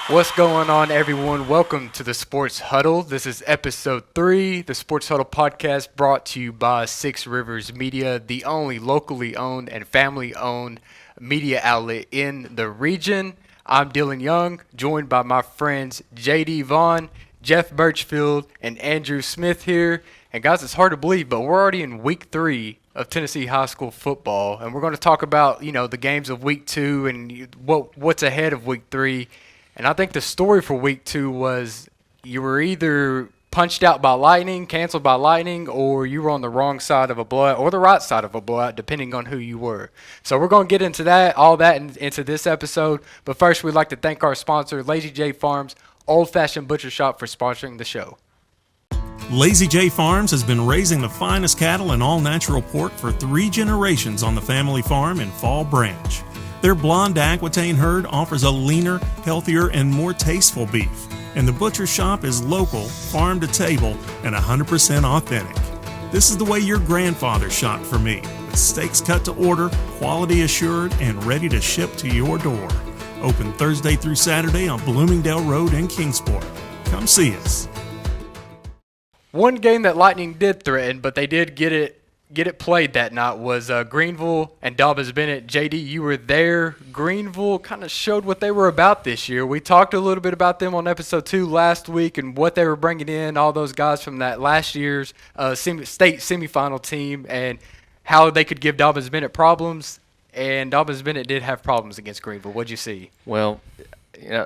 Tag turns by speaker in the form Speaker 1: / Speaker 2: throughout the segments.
Speaker 1: What's going on, everyone? Welcome to the Sports Huddle. This is episode 3, the Sports Huddle podcast brought to you by Six Rivers Media, the only locally owned and family owned media outlet in the region. I'm Dylan Young, joined by my friends Vaughn, Jeff Birchfield, and Andrew Smith here. And guys, it's hard to believe, but we're already in week 3 of Tennessee high school football, and we're going to talk about, the games of week 2 and what's ahead of week 3. And I think the story for week 2 was you were either punched out by lightning, canceled by lightning, or you were on the wrong side of a blowout or the right side of a blowout, depending on who you were. So we're going to get into all that into this episode. But first, we'd like to thank our sponsor, Lazy J Farms, Old Fashioned Butcher Shop, for sponsoring the show.
Speaker 2: Lazy J Farms has been raising the finest cattle and all-natural pork for 3 generations on the family farm in Fall Branch. Their blonde Aquitaine herd offers a leaner, healthier, and more tasteful beef. And the butcher shop is local, farm to table, and 100% authentic. This is the way your grandfather shopped for me, with steaks cut to order, quality assured, and ready to ship to your door. Open Thursday through Saturday on Bloomingdale Road in Kingsport. Come see us.
Speaker 1: One game that Lightning did threaten, but they did get it played that night was Greenville and Dobyns-Bennett. JD, you were there. Greenville kind of showed what they were about this year. We talked a little bit about them on episode 2 last week and what they were bringing in, all those guys from that last year's state semifinal team, and how they could give Dobyns-Bennett problems. And Dobyns-Bennett did have problems against Greenville. What'd you see?
Speaker 3: Well,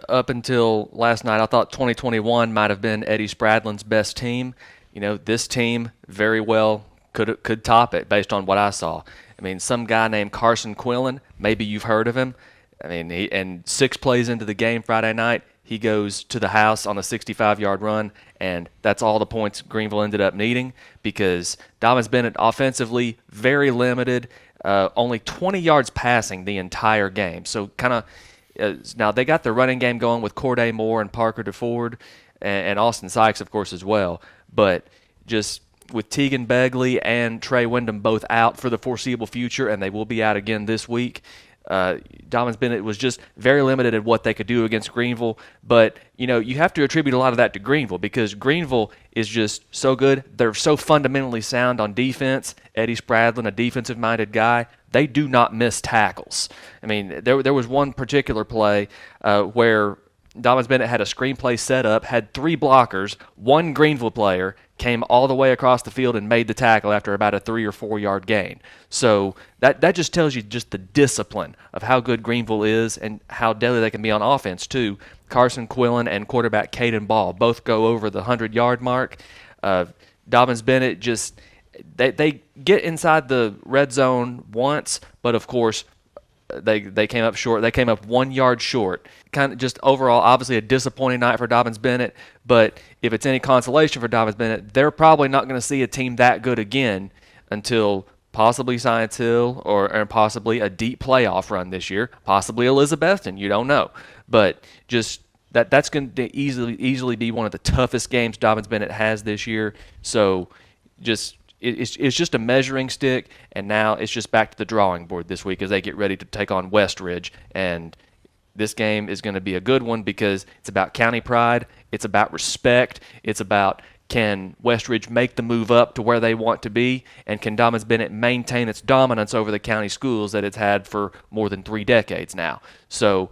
Speaker 3: up until last night, I thought 2021 might have been Eddie Spradlin's best team. This team very well could top it based on what I saw. I mean, some guy named Carson Quillen, maybe you've heard of him. I mean, and 6 plays into the game Friday night, he goes to the house on a 65-yard run, and that's all the points Greenville ended up needing because Dobyns-Bennett offensively very limited, only 20 yards passing the entire game. So kind of now they got the running game going with Corday Moore and Parker DeFord and Austin Sykes, of course, as well. But just with Tegan Begley and Trey Wyndham both out for the foreseeable future, and they will be out again this week, Dobyns-Bennett was just very limited at what they could do against Greenville. But, you have to attribute a lot of that to Greenville because Greenville is just so good. They're so fundamentally sound on defense. Eddie Spradlin, a defensive-minded guy, they do not miss tackles. I mean, there was one particular play where Dobyns-Bennett had a screenplay set up, had 3 blockers, 1 Greenville player, came all the way across the field and made the tackle after about a 3 or 4 yard gain. So that just tells you just the discipline of how good Greenville is and how deadly they can be on offense too. Carson Quillen and quarterback Caden Ball both go over the 100-yard mark. Dobyns-Bennett just they get inside the red zone once, but of course they came up short. They came up 1 yard short. Kind of just overall, obviously a disappointing night for Dobyns-Bennett. But if it's any consolation for Dobyns-Bennett, they're probably not going to see a team that good again until possibly Science Hill or possibly a deep playoff run this year, possibly Elizabethton. You don't know. But just that's going to easily be one of the toughest games Dobyns-Bennett has this year. So just it's just a measuring stick, and now it's just back to the drawing board this week as they get ready to take on Westridge. And this game is going to be a good one because it's about county pride, it's about respect, it's about can Westridge make the move up to where they want to be, and can Dobyns-Bennett maintain its dominance over the county schools that it's had for more than 3 decades now. So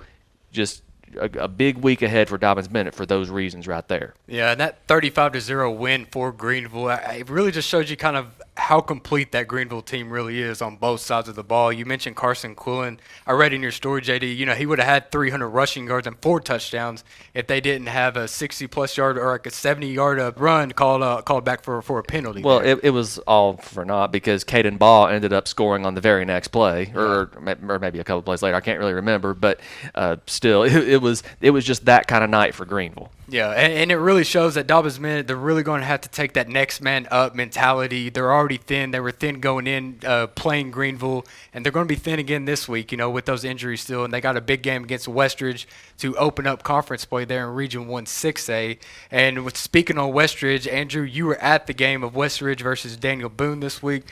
Speaker 3: just a big week ahead for Dobyns-Bennett for those reasons right there.
Speaker 1: Yeah, and that 35-0 win for Greenville, it really just shows you kind of how complete that Greenville team really is on both sides of the ball. You mentioned Carson Quillen. I read in your story, JD, he would have had 300 rushing yards and 4 touchdowns if they didn't have a 60-plus yard or like a 70-yard run called back for a penalty.
Speaker 3: Well, it was all for naught because Caden Ball ended up scoring on the very next play, or maybe a couple plays later. I can't really remember, but still, it was just that kind of night for Greenville.
Speaker 1: Yeah, and it really shows that Dobyns-Bennett, they're really going to have to take that next man up mentality. They're already thin. They were thin going in playing Greenville, and they're going to be thin again this week, with those injuries still. And they got a big game against Westridge to open up conference play there in Region 1 6A. And speaking on Westridge, Andrew, you were at the game of Westridge versus Daniel Boone this week.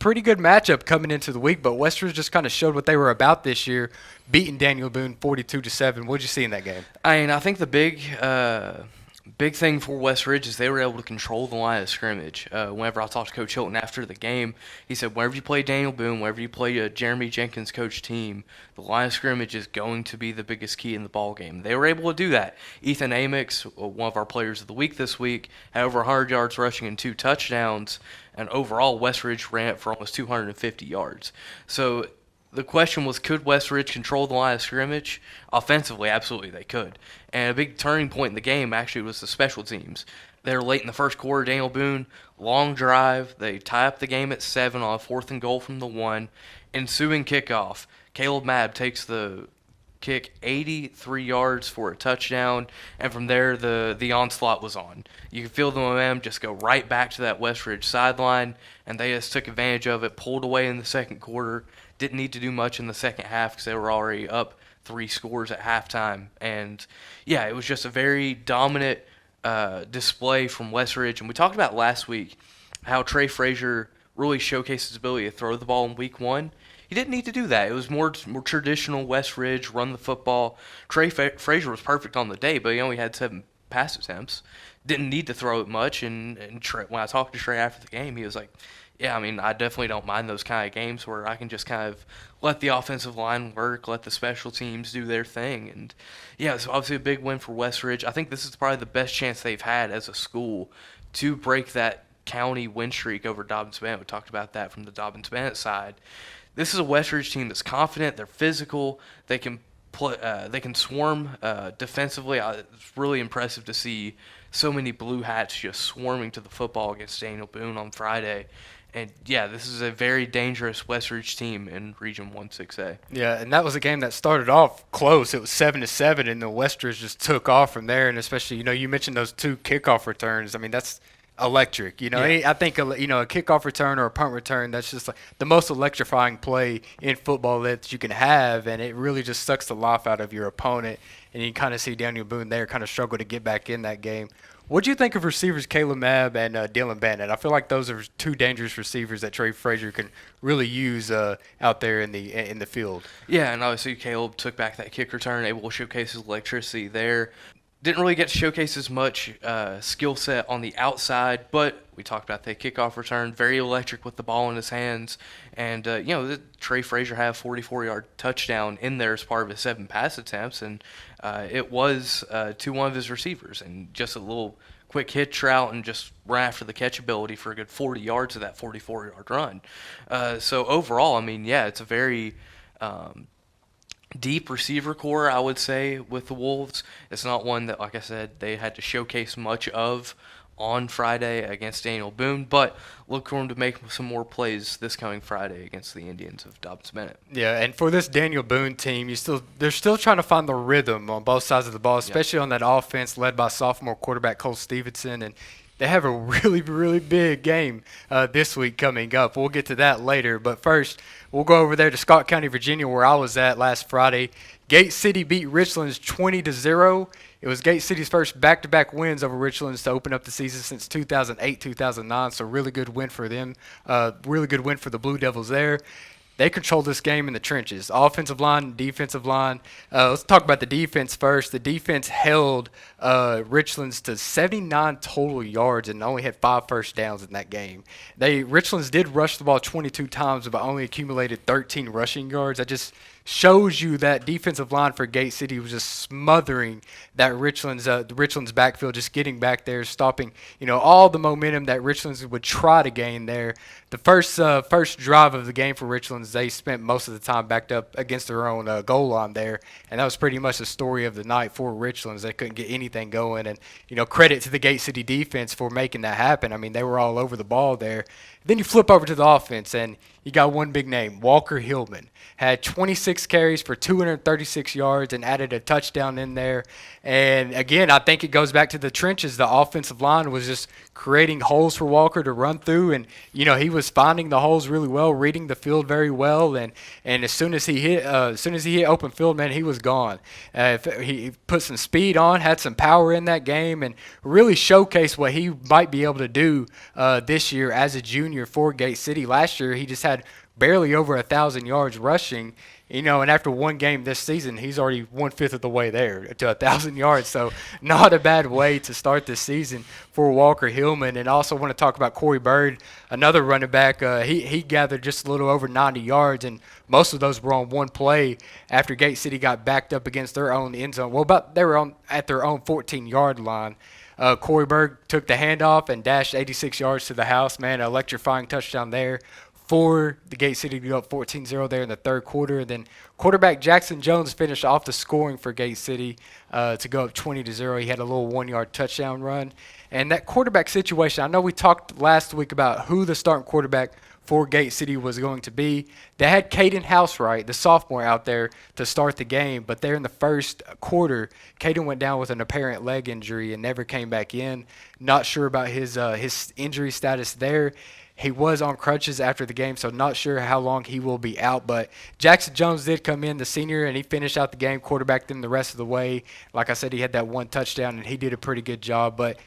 Speaker 1: pretty good matchup coming into the week, but Westridge just kind of showed what they were about this year, beating Daniel Boone 42-7. What did you see in that game?
Speaker 4: I think the big thing for West Ridge is they were able to control the line of scrimmage. Whenever I talked to Coach Hilton after the game, he said whenever you play Daniel Boone, whenever you play a Jeremy Jenkins coach team, the line of scrimmage is going to be the biggest key in the ball game. They were able to do that. Ethan Amix, one of our players of the week this week, had over 100 yards rushing and 2 touchdowns, and overall West Ridge ran it for almost 250 yards. So the question was, could West Ridge control the line of scrimmage? Offensively, absolutely they could. And a big turning point in the game actually was the special teams. They were late in the first quarter. Daniel Boone, long drive. They tie up the game at 7 on a 4th and goal from the 1. Ensuing kickoff, Caleb Mabb takes the kick 83 yards for a touchdown, and from there the onslaught was on. You could feel the momentum just go right back to that West Ridge sideline, and they just took advantage of it, pulled away in the second quarter. Didn't need to do much in the second half because they were already up 3 scores at halftime. And, yeah, it was just a very dominant display from West Ridge. And we talked about last week how Trey Frazier really showcased his ability to throw the ball in week 1. He didn't need to do that. It was more traditional West Ridge, run the football. Trey Frazier was perfect on the day, but he only had 7 pass attempts. Didn't need to throw it much. And Trey, when I talked to Trey after the game, he was like, yeah, I mean, I definitely don't mind those kind of games where I can just kind of let the offensive line work, let the special teams do their thing. And, yeah, it's obviously a big win for West Ridge. I think this is probably the best chance they've had as a school to break that county win streak over Dobbins-Bennett. We talked about that from the Dobbins-Bennett side. This is a West Ridge team that's confident. They're physical. They can swarm defensively. It's really impressive to see so many Blue Hats just swarming to the football against Daniel Boone on Friday. And, yeah, this is a very dangerous West Ridge team in Region 1-6A.
Speaker 1: Yeah, and that was a game that started off close. It was 7-7, and the West Ridge just took off from there. And especially, you mentioned those 2 kickoff returns. I mean, that's electric. Yeah. I think, a kickoff return or a punt return, that's just like the most electrifying play in football that you can have, and it really just sucks the life out of your opponent. And you kind of see Daniel Boone there kind of struggle to get back in that game. What do you think of receivers Caleb Mabb and Dylan Bennett? I feel like those are 2 dangerous receivers that Trey Frazier can really use out there in the field.
Speaker 4: Yeah, and obviously Caleb took back that kick return, able to showcase his electricity there. Didn't really get to showcase as much skill set on the outside, but we talked about that kickoff return, very electric with the ball in his hands. And, Trey Frazier had a 44-yard touchdown in there as part of his 7 pass attempts, and it was to one of his receivers. And just a little quick hitch route and just ran after the catch ability for a good 40 yards of that 44-yard run. So overall, I mean, yeah, it's a very deep receiver core, I would say, with the Wolves. It's not one that, like I said, they had to showcase much of on Friday against Daniel Boone, but look for him to make some more plays this coming Friday against the Indians of Dobbins-Bennett.
Speaker 1: Yeah, and for this Daniel Boone team, they're still trying to find the rhythm on both sides of the ball, especially on that offense led by sophomore quarterback Cole Stevenson, and they have a really, really big game this week coming up. We'll get to that later, but first we'll go over there to Scott County, Virginia, where I was at last Friday. Gate City beat Richlands 20-0. It was Gate City's first back-to-back wins over Richlands to open up the season since 2008-2009, so really good win for them. Really good win for the Blue Devils there. They controlled this game in the trenches. Offensive line, defensive line. Let's talk about the defense first. The defense held Richlands to 79 total yards and only had 5 first downs in that game. Richlands did rush the ball 22 times but only accumulated 13 rushing yards. That just shows you that defensive line for Gate City was just smothering that the Richlands backfield, just getting back there, stopping all the momentum that Richlands would try to gain there. The first drive of the game for Richlands, they spent most of the time backed up against their own goal line there, and that was pretty much the story of the night for Richlands. They couldn't get anything going, and credit to the Gate City defense for making that happen. I mean, they were all over the ball there. Then you flip over to the offense, and you got one big name, Walker Hillman. Had 26 carries for 236 yards and added a touchdown in there. And, again, I think it goes back to the trenches. The offensive line was just creating holes for Walker to run through. And, he was finding the holes really well, reading the field very well. And as soon as he hit open field, man, he was gone. He put some speed on, had some power in that game, and really showcased what he might be able to do this year as a junior for Gate City. Last year, he just had barely over 1,000 yards rushing, and after one game this season, he's already 1/5 of the way there to 1,000 yards. So not a bad way to start this season for Walker Hillman. And I also want to talk about Corey Bird, another running back. He gathered just a little over 90 yards, and most of those were on one play after Gate City got backed up against their own end zone. Well, they were at their own 14-yard line. Corey Bird took the handoff and dashed 86 yards to the house. Man, an electrifying touchdown there for the Gate City to go up 14-0 there in the third quarter. And then quarterback Jackson Jones finished off the scoring for Gate City to go up 20-0. He had a little 1-yard touchdown run. And that quarterback situation, I know we talked last week about who the starting quarterback for Gate City was going to be. They had Caden Housewright, the sophomore, out there to start the game, but there in the first quarter, Caden went down with an apparent leg injury and never came back in. Not sure about his injury status there. He was on crutches after the game, so not sure how long he will be out. But Jackson Jones did come in, the senior, and he finished out the game, quarterbacked them the rest of the way. Like I said, he had that one touchdown, and he did a pretty good job. But,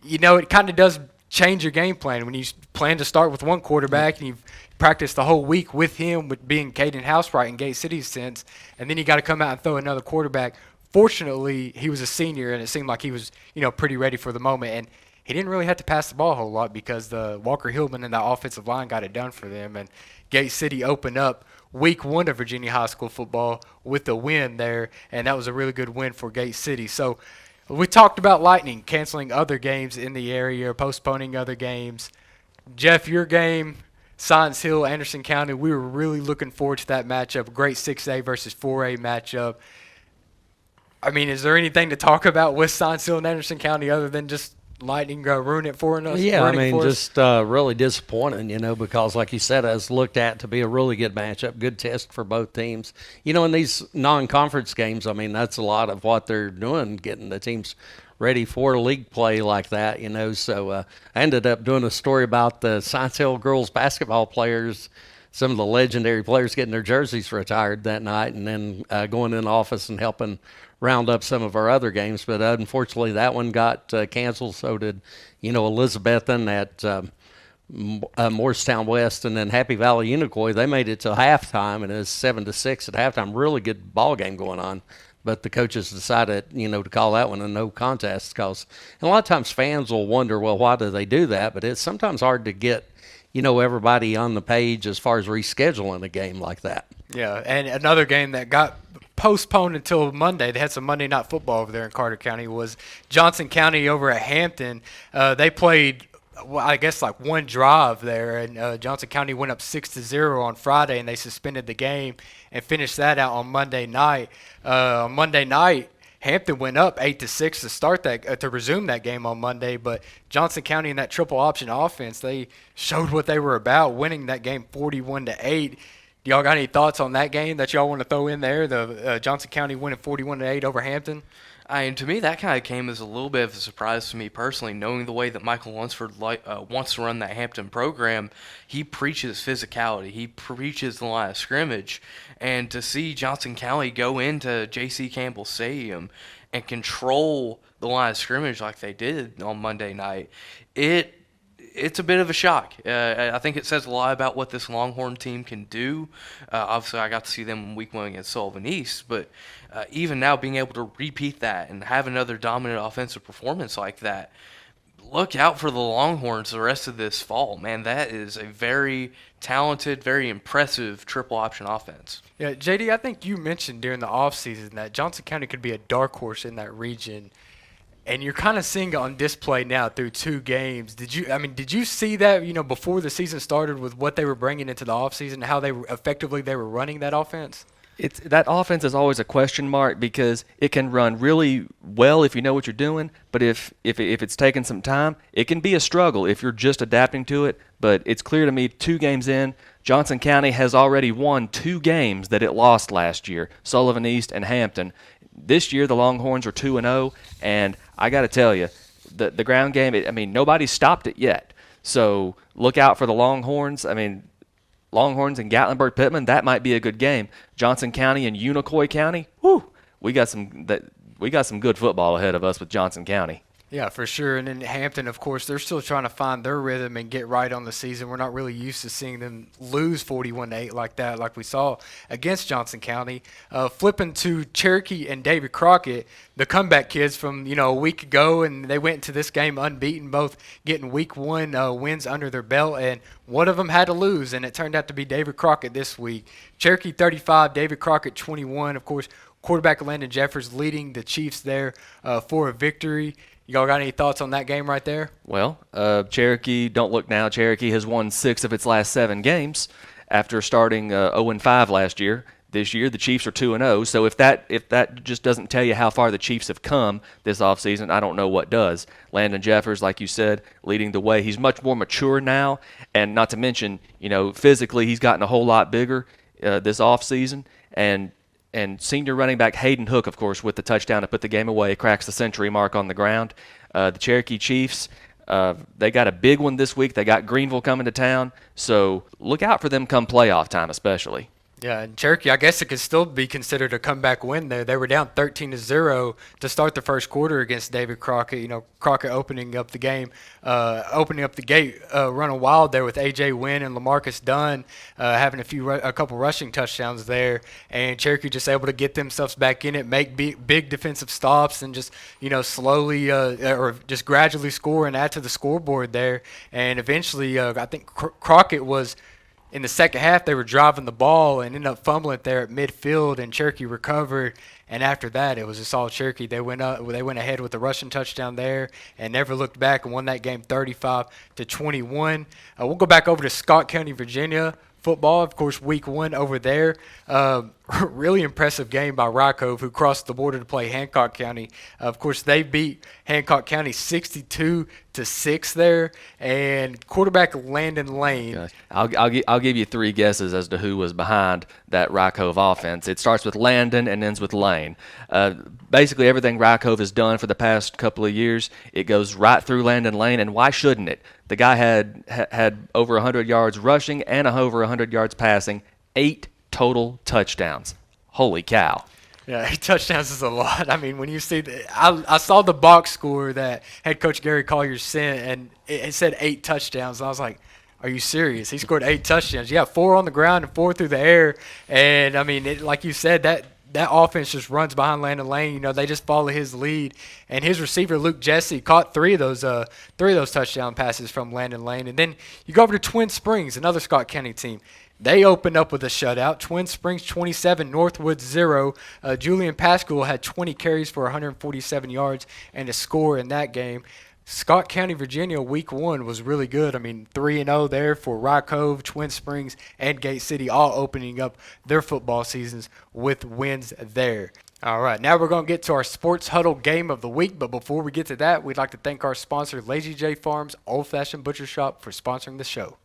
Speaker 1: it kind of does change your game plan when you plan to start with one quarterback and you've practiced the whole week with him, with being Caden Housewright in Gate City's sense, and then you got to come out and throw another quarterback. Fortunately, he was a senior, and it seemed like he was, pretty ready for the moment. And he didn't really have to pass the ball a whole lot because the Walker Hillman and the offensive line got it done for them. And Gate City opened up week 1 of Virginia high school football with a win there, and that was a really good win for Gate City. So we talked about Lightning canceling other games in the area, postponing other games. Jeff, your game, Science Hill, Anderson County, we were really looking forward to that matchup, great 6A versus 4A matchup. I mean, is there anything to talk about with Science Hill and Anderson County other than just Lightning ruin it for us?
Speaker 5: Yeah, I mean, just really disappointing, because like you said, it was looked at to be a really good matchup, good test for both teams. In these non-conference games, I mean, that's a lot of what they're doing, getting the teams ready for league play like that, So I ended up doing a story about the Science Hill girls basketball players, some of the legendary players getting their jerseys retired that night, and then going in the office and helping round up some of our other games. But unfortunately, that one got canceled. So did, Elizabethan at Morristown West, and then Happy Valley Unicoi. They made it till halftime, and it was 7-6 at halftime. Really good ball game going on. But the coaches decided, to call that one a no contest because a lot of times fans will wonder, well, why do they do that? But it's sometimes hard to get, everybody on the page as far as rescheduling a game like that.
Speaker 1: Yeah, and another game that got postponed until Monday. They had some Monday night football over there in Carter County. Was Johnson County over at Hampton. They played, I guess, like one drive there, and Johnson County went up 6-0 on Friday, and they suspended the game and finished that out on Monday night. On Monday night, Hampton went up 8-6 to start that to resume that game on Monday, but Johnson County in that triple option offense, they showed what they were about, winning that game 41-8. Y'all got any thoughts on that game that y'all want to throw in there? The Johnson County winning 41-8 over Hampton?
Speaker 4: And to me, that kind of came as a little bit of a surprise to me personally, knowing the way that Michael Lunsford wants to run that Hampton program. He preaches physicality. He preaches the line of scrimmage. And to see Johnson County go into J.C. Campbell Stadium and control the line of scrimmage like they did on Monday night, it's a bit of a shock. I think it says a lot about what this Longhorn team can do. Obviously, I got to see them in week 1 against Sullivan East, but even now being able to repeat that and have another dominant offensive performance like that, look out for the Longhorns the rest of this fall. Man, that is a very talented, very impressive triple option offense.
Speaker 1: Yeah, JD, I think you mentioned during the offseason that Johnson County could be a dark horse in that region. And you're kind of seeing it on display now through 2 games. Did you see that, before the season started with what they were bringing into the offseason, how they were running that offense?
Speaker 3: That offense is always a question mark because it can run really well if you know what you're doing, but if it's taking some time, it can be a struggle if you're just adapting to it. But it's clear to me 2 games in, Johnson County has already won 2 games that it lost last year, Sullivan East and Hampton. This year, the Longhorns are 2-0, and I got to tell you, the ground game, nobody's stopped it yet. So look out for the Longhorns. Longhorns and Gatlinburg-Pittman, that might be a good game. Johnson County and Unicoi County, we got some good football ahead of us with Johnson County.
Speaker 1: Yeah, for sure. And then Hampton, of course, they're still trying to find their rhythm and get right on the season. We're not really used to seeing them lose 41-8 like that, like we saw against Johnson County. Flipping to Cherokee and David Crockett, the comeback kids from a week ago, and they went into this game unbeaten, both getting week 1 wins under their belt, and one of them had to lose, and it turned out to be David Crockett this week. Cherokee 35, David Crockett 21. Of course, quarterback Landon Jeffers leading the Chiefs there for a victory. Y'all got any thoughts on that game right there?
Speaker 3: Well, Cherokee, don't look now. Cherokee has won 6 of its last 7 games after starting 0-5 last year. This year, the Chiefs are 2-0. So if that just doesn't tell you how far the Chiefs have come this offseason, I don't know what does. Landon Jeffers, like you said, leading the way. He's much more mature now, and not to mention, physically he's gotten a whole lot bigger this offseason. And senior running back Hayden Hook, of course, with the touchdown to put the game away, cracks the century mark on the ground. The Cherokee Chiefs, they got a big one this week. They got Greenville coming to town, so look out for them come playoff time especially.
Speaker 1: Yeah, and Cherokee, I guess it could still be considered a comeback win there. They were down 13-0 to start the first quarter against David Crockett. Crockett opening up the game, opening up the gate, running wild there with A.J. Wynn and LaMarcus Dunn having a couple rushing touchdowns there. And Cherokee just able to get themselves back in it, make big defensive stops, and just, slowly or just gradually score and add to the scoreboard there. And eventually, I think Crockett was – in the second half, they were driving the ball and ended up fumbling it there at midfield, and Cherokee recovered. And after that, it was just all Cherokee. They went ahead with the rushing touchdown there and never looked back and won that game 35-21. We'll go back over to Scott County, Virginia football. Of course, week 1 over there. Really impressive game by Rycove, who crossed the border to play Hancock County. Of course, they beat Hancock County 62-6 there. And quarterback Landon Lane.
Speaker 3: Gosh. I'll give you 3 guesses as to who was behind that Rycove offense. It starts with Landon and ends with Lane. Basically, everything Rycove has done for the past couple of years, it goes right through Landon Lane, and why shouldn't it? The guy had over 100 yards rushing and over 100 yards passing, 8 total touchdowns. Holy cow.
Speaker 1: Yeah, 8 touchdowns is a lot. When you see I saw the box score that head coach Gary Collier sent, and it said 8 touchdowns. And I was like, are you serious? He scored 8 touchdowns. Yeah, 4 on the ground and 4 through the air. And, like you said, that offense just runs behind Landon Lane. They just follow his lead. And his receiver, Luke Jesse, caught 3 of those touchdown passes from Landon Lane. And then you go over to Twin Springs, another Scott County team. They opened up with a shutout. Twin Springs 27, Northwood 0. Julian Pascal had 20 carries for 147 yards and a score in that game. Scott County, Virginia, week 1 was really good. 3-0 there for Rock Cove, Twin Springs, and Gate City, all opening up their football seasons with wins there. All right, now we're going to get to our Sports Huddle game of the week. But before we get to that, we'd like to thank our sponsor, Lazy J Farms Old Fashioned Butcher Shop, for sponsoring the show.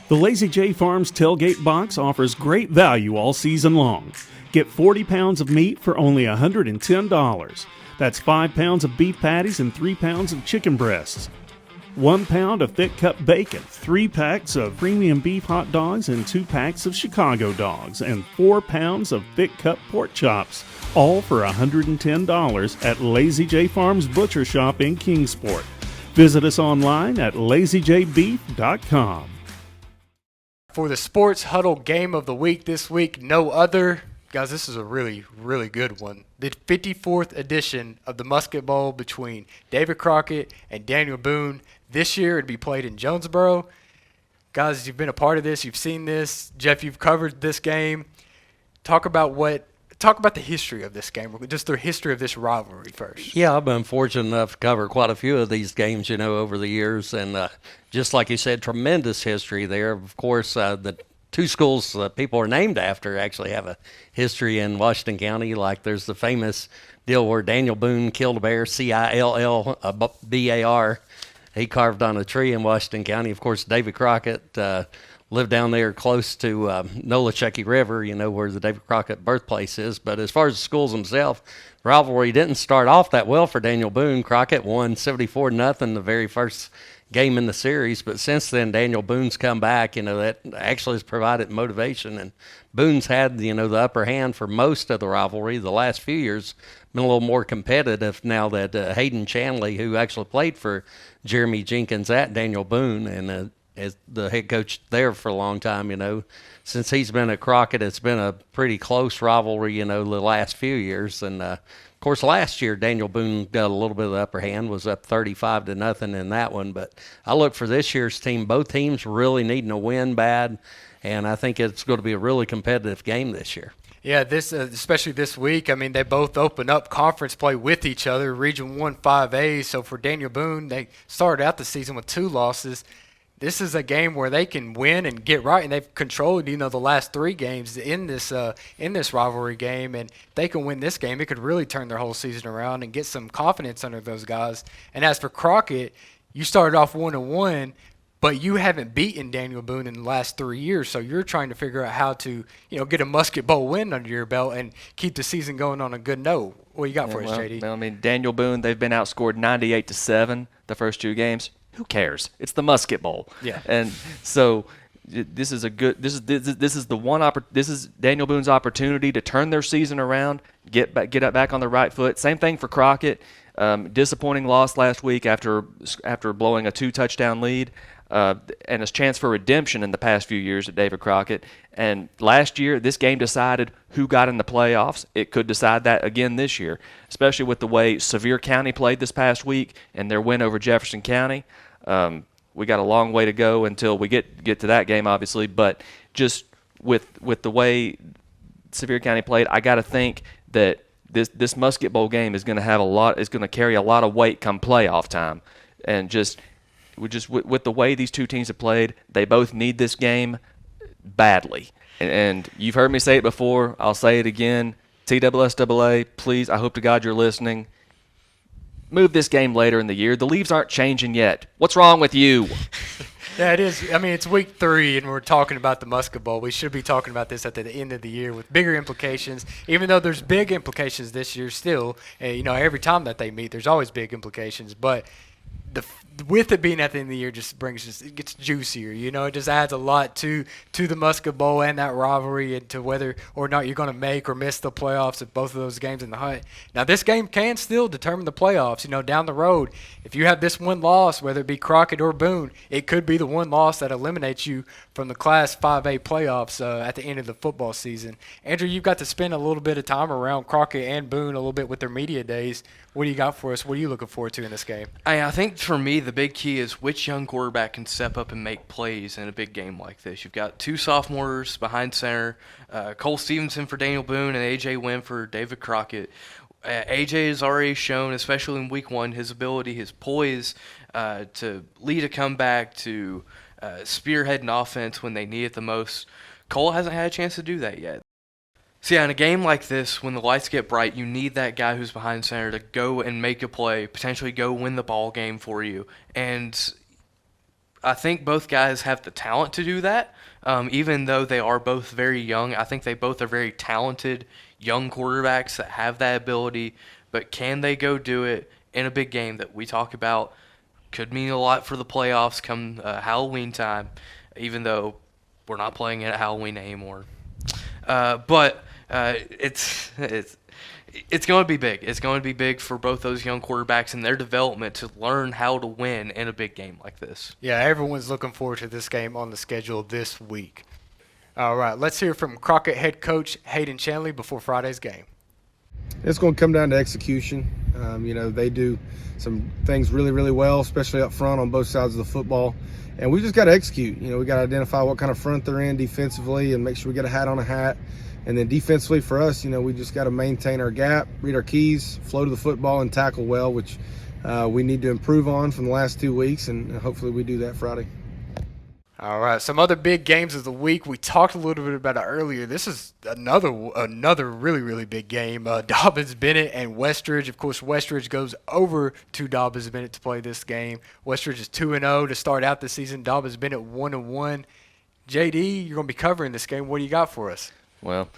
Speaker 2: The Lazy J Farms tailgate box offers great value all season long. Get 40 pounds of meat for only $110. That's 5 pounds of beef patties and 3 pounds of chicken breasts. 1 pound of thick cut bacon, 3 packs of premium beef hot dogs and 2 packs of Chicago dogs, and 4 pounds of thick cut pork chops, all for $110 at Lazy J Farms Butcher Shop in Kingsport. Visit us online at lazyjbeef.com.
Speaker 1: For the Sports Huddle game of the week this week, no other. Guys, this is a really, really good one. The 54th edition of the Musket Bowl between David Crockett and Daniel Boone. This year it'd be played in Jonesboro. Guys, you've been a part of this. You've seen this. Jeff, you've covered this game. Talk about the history of this game, just the history of this rivalry first.
Speaker 5: Yeah, I've been fortunate enough to cover quite a few of these games, over the years. And just like you said, tremendous history there. Of course, the 2 schools people are named after actually have a history in Washington County. Like there's the famous deal where Daniel Boone killed a bear, Cillbar. He carved on a tree in Washington County. Of course, David Crockett live down there close to Nolichucky River, where the David Crockett birthplace is. But as far as the schools themselves, rivalry didn't start off that well for Daniel Boone. Crockett won 74-0 the very first game in the series, but since then Daniel Boone's come back. That actually has provided motivation, and Boone's had the upper hand for most of the rivalry. The last few years been a little more competitive now that Hayden Chanley, who actually played for Jeremy Jenkins at Daniel Boone and as the head coach there for a long time, since he's been at Crockett, it's been a pretty close rivalry, the last few years. And of course, last year Daniel Boone got a little bit of the upper hand, was up 35-0 in that one. But I look for this year's team. Both teams really needing a win bad, and I think it's going to be a really competitive game this year.
Speaker 1: Yeah, this especially this week. I mean, they both open up conference play with each other, Region 1 5A. So for Daniel Boone, they started out the season with 2 losses. This is a game where they can win and get right, and they've controlled, the last 3 games in this rivalry game. And if they can win this game, it could really turn their whole season around and get some confidence under those guys. And as for Crockett, you started off 1-1, but you haven't beaten Daniel Boone in the last 3 years, so you're trying to figure out how to, get a Musket Bowl win under your belt and keep the season going on a good note. What you got for us, JD?
Speaker 3: Well, I mean, Daniel Boone, they've been outscored 98-7 the first 2 games. Who cares? It's the Musket Bowl.
Speaker 1: Yeah.
Speaker 3: And so this is Daniel Boone's opportunity to turn their season around, get back on the right foot. Same thing for Crockett. Disappointing loss last week after blowing a 2-touchdown lead. And a chance for redemption in the past few years at David Crockett. And last year, this game decided who got in the playoffs. It could decide that again this year, especially with the way Sevier County played this past week and their win over Jefferson County. We got a long way to go until we get to that game, obviously. But just with the way Sevier County played, I got to think that this Musket Bowl game is going to carry a lot of weight come playoff time, and with the way these 2 teams have played, they both need this game badly. And you've heard me say it before. I'll say it again. TSSAA, please, I hope to God you're listening. Move this game later in the year. The leaves aren't changing yet. What's wrong with you?
Speaker 1: Yeah, it is. I mean, it's week 3, and we're talking about the Musket Bowl. We should be talking about this at the end of the year with bigger implications, even though there's big implications this year still. Every time that they meet, there's always big implications. But with it being at the end of the year, it gets juicier. It just adds a lot to the Musket Bowl and that rivalry, and to whether or not you're going to make or miss the playoffs at both of those games in the hunt. Now, this game can still determine the playoffs. Down the road, if you have this one loss, whether it be Crockett or Boone, it could be the one loss that eliminates you from the Class 5A playoffs at the end of the football season. Andrew, you've got to spend a little bit of time around Crockett and Boone a little bit with their media days. What do you got for us? What are you looking forward to in this game?
Speaker 4: I think for me, the big key is which young quarterback can step up and make plays in a big game like this. You've got 2 sophomores behind center, Cole Stevenson for Daniel Boone and A.J. Wynn for David Crockett. A.J. has already shown, especially in week 1, his ability, his poise to lead a comeback, to spearhead an offense when they need it the most. Cole hasn't had a chance to do that yet. So, yeah, in a game like this, when the lights get bright, you need that guy who's behind center to go and make a play, potentially go win the ball game for you. And I think both guys have the talent to do that. Even though they are both very young, I think they both are very talented young quarterbacks that have that ability. But can they go do it in a big game that we talk about? Could mean a lot for the playoffs come Halloween time, even though we're not playing it at Halloween anymore. But it's going to be big. It's going to be big for both those young quarterbacks and their development to learn how to win in a big game like this.
Speaker 1: Yeah, everyone's looking forward to this game on the schedule this week. All right, let's hear from Crockett head coach Hayden Chanley before Friday's game.
Speaker 6: It's going to come down to execution. They do some things really, really well, especially up front on both sides of the football. And we just got to execute. We got to identify what kind of front they're in defensively and make sure we get a hat on a hat. And then defensively for us, we just got to maintain our gap, read our keys, flow to the football, and tackle well, which we need to improve on from the last 2 weeks. And hopefully we do that Friday.
Speaker 1: All right, some other big games of the week. We talked a little bit about it earlier. This is another really, really big game. Dobyns-Bennett and Westridge. Of course, Westridge goes over to Dobyns-Bennett to play this game. Westridge is 2-0 to start out the season. Dobyns-Bennett 1-1. JD, you're going to be covering this game. What do you got for us?
Speaker 3: Well,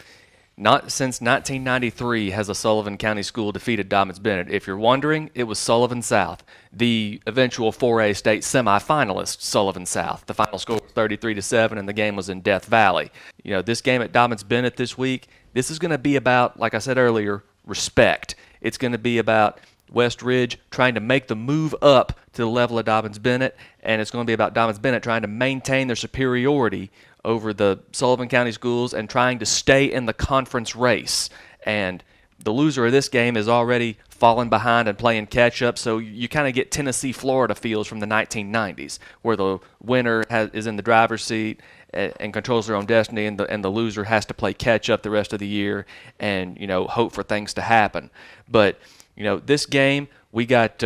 Speaker 3: not since 1993 has a Sullivan County school defeated Dobyns Bennett. If you're wondering, it was Sullivan South, the eventual 4A state semifinalist Sullivan South. The final score was 33-7, and the game was in Death Valley. This game at Dobyns Bennett this week, this is going to be about, like I said earlier, respect. It's going to be about West Ridge trying to make the move up to the level of Dobyns Bennett, and it's going to be about Dobyns Bennett trying to maintain their superiority over the Sullivan County schools and trying to stay in the conference race. And the loser of this game is already falling behind and playing catch-up, so you kind of get Tennessee-Florida feels from the 1990s, where the winner is in the driver's seat and controls their own destiny, and the loser has to play catch-up the rest of the year and, hope for things to happen. But, this game, we got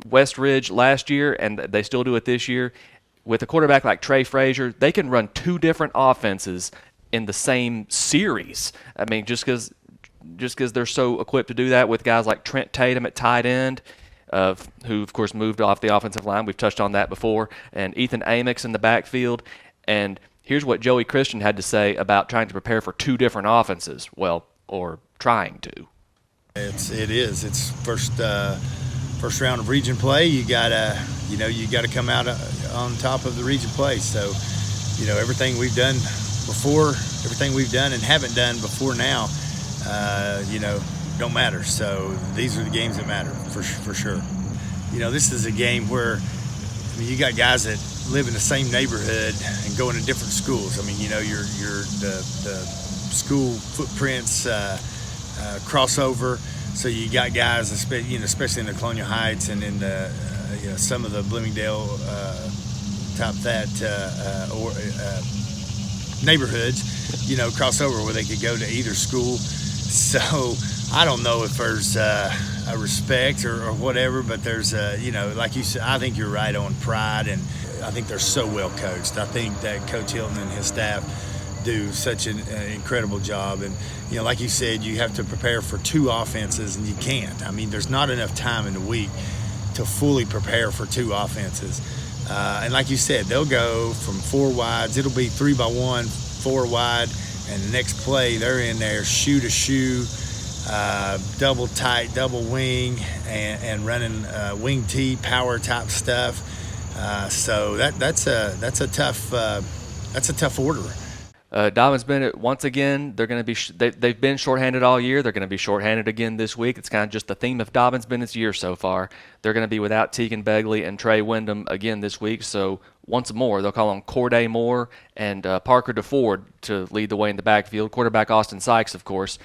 Speaker 3: West Ridge last year, and they still do it this year. With a quarterback like Trey Frazier, they can run two different offenses in the same series. I mean, just because they're so equipped to do that with guys like Trent Tatum at tight end, who, of course, moved off the offensive line. We've touched on that before. And Ethan Amix in the backfield. And here's what Joey Christian had to say about trying to prepare for two different offenses. Well, or trying to.
Speaker 7: It is. It's first round of region play. You gotta come out on top of the region play. So, everything we've done before, everything we've done and haven't done before now, don't matter. So these are the games that matter for sure. This is a game where you got guys that live in the same neighborhood and go into different schools. I mean, the school footprints crossover. So you got guys, especially in the Colonial Heights and in the, some of the Bloomingdale top that neighborhoods, crossover where they could go to either school. So I don't know if there's a respect or whatever, but there's like you said, I think you're right on pride, and I think they're so well coached. I think that Coach Hilton and his staff do such an incredible job. And, like you said, you have to prepare for two offenses, and you can't. I mean, there's not enough time in the week to fully prepare for two offenses. And like you said, they'll go from four wides. It'll be 3-by-1, 4 wide, and the next play they're in there shoe to shoe, double tight, double wing, and running wing T power type stuff. So that's a tough order.
Speaker 3: Dobyns Bennett, once again, they're going to be they've been shorthanded all year. They're going to be shorthanded again this week. It's kind of just the theme of Dobyns Bennett's year so far. They're going to be without Tegan Begley and Trey Wyndham again this week. So once more, they'll call on Corday Moore and Parker DeFord to lead the way in the backfield. Quarterback Austin Sykes, of course.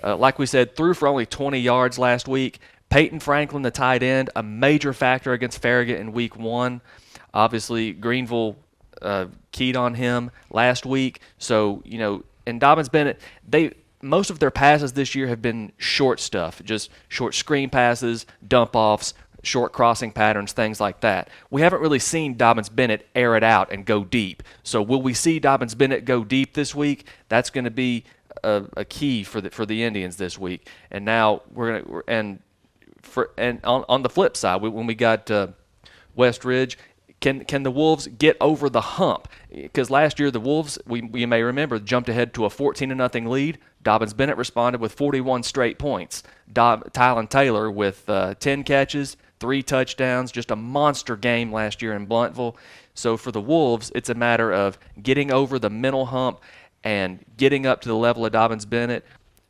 Speaker 3: Like we said, threw for only 20 yards last week. Peyton Franklin, the tight end, a major factor against Farragut in week 1. Obviously, Greenville keyed on him last week. So, in Dobyns Bennett, most of their passes this year have been short stuff, just short screen passes, dump-offs, short crossing patterns, things like that. We haven't really seen Dobyns Bennett air it out and go deep. So will we see Dobyns Bennett go deep this week? That's going to be a key for the Indians this week. And now on the flip side, when we got West Ridge, can the Wolves get over the hump? Because last year the Wolves, we may remember, jumped ahead to a 14-0 lead. Dobyns Bennett responded with 41 straight points. Tylen Taylor with 10 catches, 3 touchdowns, just a monster game last year in Blountville. So for the Wolves, it's a matter of getting over the mental hump and getting up to the level of Dobyns Bennett,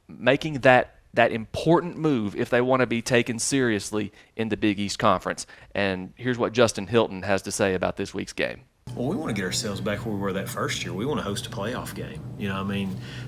Speaker 3: making that important move if they want to be taken seriously in the Big East Conference. And here's what Justin Hilton has to say about this week's game.
Speaker 8: Well, we want to get ourselves back where we were that first year. We want to host a playoff game.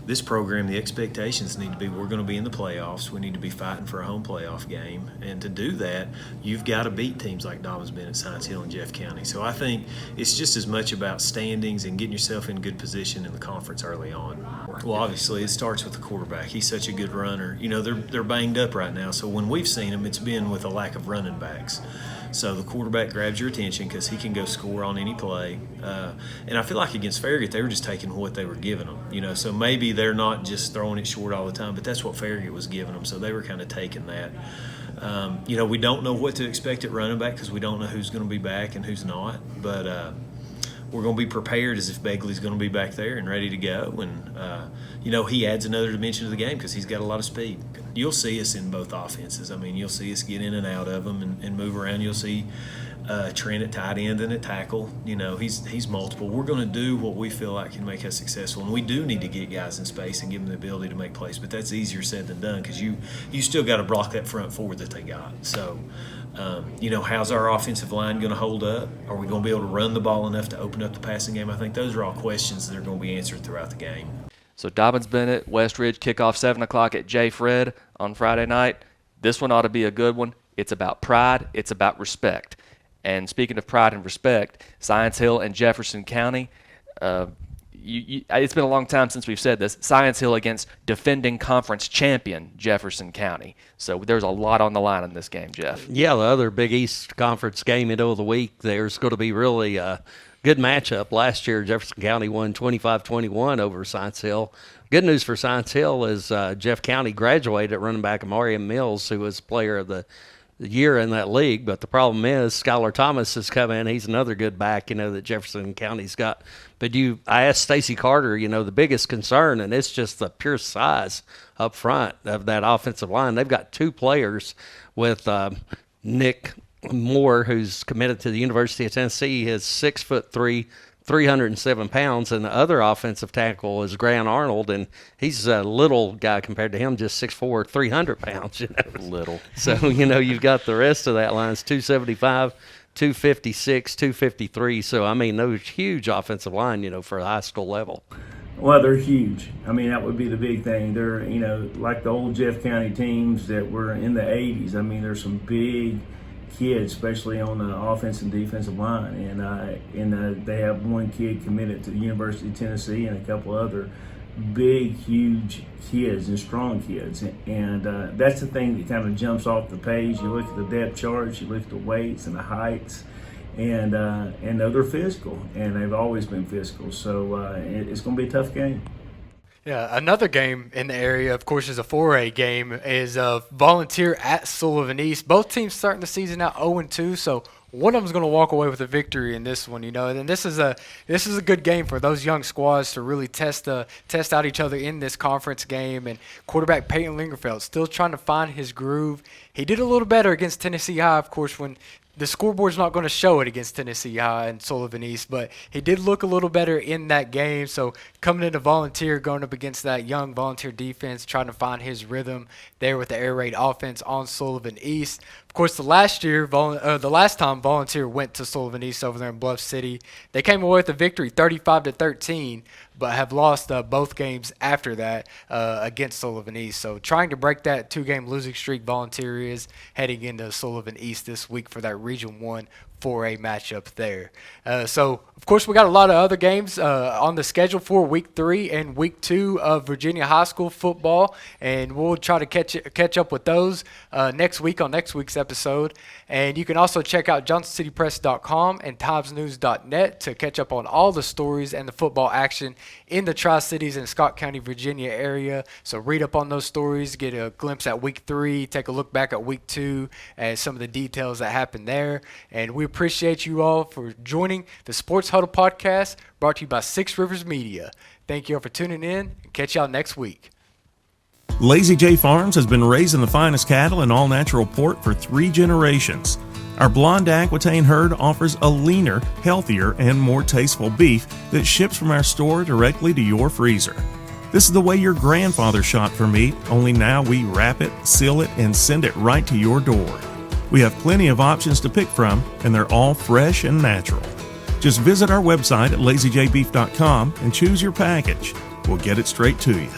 Speaker 8: This program, the expectations need to be we're going to be in the playoffs. We need to be fighting for a home playoff game. And to do that, you've got to beat teams like Dobyns Bennett, Science Hill, and Jeff County. So I think it's just as much about standings and getting yourself in good position in the conference early on. Well, obviously, it starts with the quarterback. He's such a good runner. They're banged up right now. So when we've seen them, it's been with a lack of running backs. So the quarterback grabs your attention because he can go score on any play. And I feel like against Farragut, they were just taking what they were giving them. So maybe they're not just throwing it short all the time, but that's what Farragut was giving them. So they were kind of taking that. We don't know what to expect at running back because we don't know who's going to be back and who's not. But we're going to be prepared as if Begley's going to be back there and ready to go. And, he adds another dimension to the game because he's got a lot of speed. You'll see us in both offenses. I mean, you'll see us get in and out of them and move around. You'll see Trent at tight end and at tackle. He's multiple. We're going to do what we feel like can make us successful, and we do need to get guys in space and give them the ability to make plays. But that's easier said than done because you still got to block that front forward that they got. So, how's our offensive line going to hold up? Are we going to be able to run the ball enough to open up the passing game? I think those are all questions that are going to be answered throughout the game.
Speaker 3: So Dobbins-Bennett, Westridge, kickoff 7 o'clock at J. Fred on Friday night. This one ought to be a good one. It's about pride. It's about respect. And speaking of pride and respect, Science Hill and Jefferson County, it's been a long time since we've said this, Science Hill against defending conference champion Jefferson County. So there's a lot on the line in this game, Jeff.
Speaker 5: Yeah, the other Big East Conference game middle of the week, there's going to be really a good matchup. Last year, Jefferson County won 25-21 over Science Hill. Good news for Science Hill is Jeff County graduated at running back Amarian Mills, who was player of the year in that league. But the problem is Skylar Thomas has come in. He's another good back, that Jefferson County's got. But I asked Stacy Carter, the biggest concern, and it's just the pure size up front of that offensive line. They've got 2 players with Nick Moore, who's committed to the University of Tennessee. He is 6'3", 307 pounds, and the other offensive tackle is Grant Arnold, and he's a little guy compared to him, just 6'4", 300 pounds.
Speaker 3: Little.
Speaker 5: So, you've got the rest of that line is 275, 256, 253. So, those huge offensive line, for a high school level.
Speaker 9: Well, they're huge. That would be the big thing. They're, like the old Jeff County teams that were in the 80s. There's some big kids, especially on the offensive and defensive line, and they have one kid committed to the University of Tennessee and a couple other big, huge kids and strong kids, and that's the thing that kind of jumps off the page. You look at the depth charts, you look at the weights and the heights, and they're physical, and they've always been physical. So it's going to be a tough game.
Speaker 1: Yeah, another game in the area, of course, is a 4A game, is Volunteer at Sullivan East. Both teams starting the season out 0-2, so one of them's going to walk away with a victory in this one, And this is a good game for those young squads to really test out each other in this conference game. And quarterback Peyton Lingerfeld still trying to find his groove. He did a little better against Tennessee High, of course, when the scoreboard's not going to show it against Tennessee High and Sullivan East, but he did look a little better in that game. So coming into Volunteer, going up against that young Volunteer defense, trying to find his rhythm there with the air raid offense on Sullivan East. Of course, the last time Volunteer went to Sullivan East over there in Bluff City, they came away with a victory, 35-13, but have lost both games after that against Sullivan East. So trying to break that 2-game losing streak, Volunteer is heading into Sullivan East this week for that Region 1 4A matchup there. So, of course, we got a lot of other games on the schedule for Week 3 and Week 2 of Virginia High School football, and we'll try to catch up with those next week on next week's episode. And you can also check out JohnsonCityPress.com and TimesNews.net to catch up on all the stories and the football action in the Tri-Cities and Scott County, Virginia area. So read up on those stories, get a glimpse at Week 3, take a look back at Week 2 and some of the details that happened there. And we appreciate you all for joining the Sports Huddle podcast brought to you by Six Rivers Media. Thank you all for tuning in, and catch y'all next week.
Speaker 2: Lazy J Farms has been raising the finest cattle in all-natural pork for 3 generations. Our blonde Aquitaine herd offers a leaner, healthier, and more tasteful beef that ships from our store directly to your freezer. This is the way your grandfather shot for meat, only now we wrap it, seal it, and send it right to your door. We have plenty of options to pick from, and they're all fresh and natural. Just visit our website at lazyjbeef.com and choose your package. We'll get it straight to you.